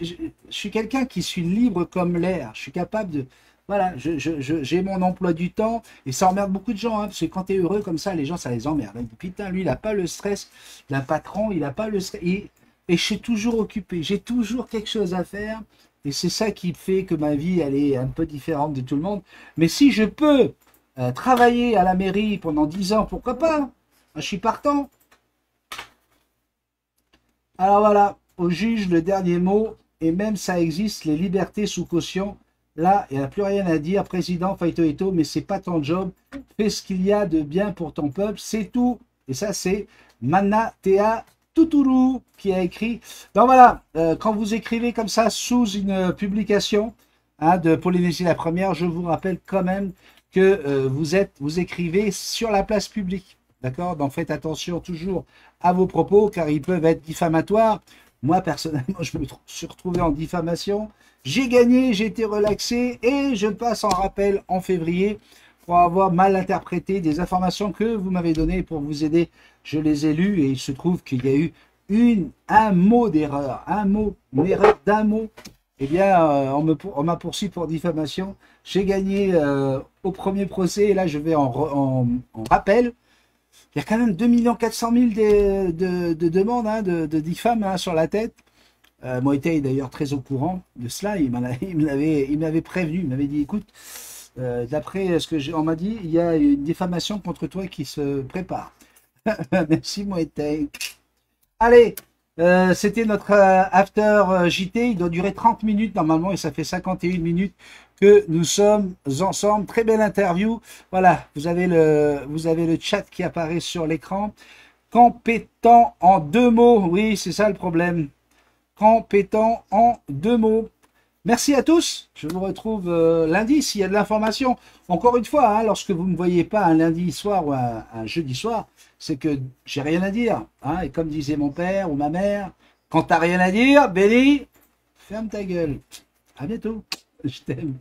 suis quelqu'un qui suis libre comme l'air, je suis capable Voilà, j'ai mon emploi du temps et ça emmerde beaucoup de gens, hein, parce que quand tu es heureux comme ça, les gens, ça les emmerde. Hein. Putain, lui, il n'a pas le stress d'un patron, il n'a pas le stress. Et je suis toujours occupé, j'ai toujours quelque chose à faire. Et c'est ça qui fait que ma vie, elle est un peu différente de tout le monde. Mais si je peux travailler à la mairie pendant 10 ans, pourquoi pas? Je suis partant. Alors voilà, au juge, le dernier mot, et même ça existe, les libertés sous caution. Là, il n'y a plus rien à dire, président Faito Eto, mais c'est pas ton job. Fais ce qu'il y a de bien pour ton peuple, c'est tout. Et ça, c'est Manatea Tuturu qui a écrit. Donc voilà, quand vous écrivez comme ça sous une publication hein, de Polynésie la Première, je vous rappelle quand même que vous écrivez sur la place publique. D'accord? Donc faites attention toujours à vos propos car ils peuvent être diffamatoires. Moi, personnellement, je me suis retrouvé en diffamation. J'ai gagné, j'ai été relaxé et je passe en rappel en février pour avoir mal interprété des informations que vous m'avez données pour vous aider. Je les ai lues et il se trouve qu'il y a eu un mot d'erreur, une erreur d'un mot. Eh bien, on m'a poursuivi pour diffamation. J'ai gagné au premier procès et là, je vais en rappel. Il y a quand même 2 400 000 de demandes hein, de diffam hein, sur la tête. Moïté est d'ailleurs très au courant de cela. Il m'avait prévenu. Il m'avait dit, écoute, d'après ce que on m'a dit, il y a une diffamation contre toi qui se prépare. Merci Moïté. Allez, c'était notre after JT. Il doit durer 30 minutes normalement et ça fait 51 minutes que nous sommes ensemble. Très belle interview. Voilà, vous avez le chat qui apparaît sur l'écran. Compétent en 2 mots. Oui, c'est ça le problème. Compétent en 2 mots. Merci à tous. Je vous retrouve lundi s'il y a de l'information. Encore une fois, hein, lorsque vous ne me voyez pas un lundi soir ou un jeudi soir, c'est que j'ai rien à dire. Hein, et comme disait mon père ou ma mère, quand t'as rien à dire, Béni, ferme ta gueule. À bientôt. Je t'aime.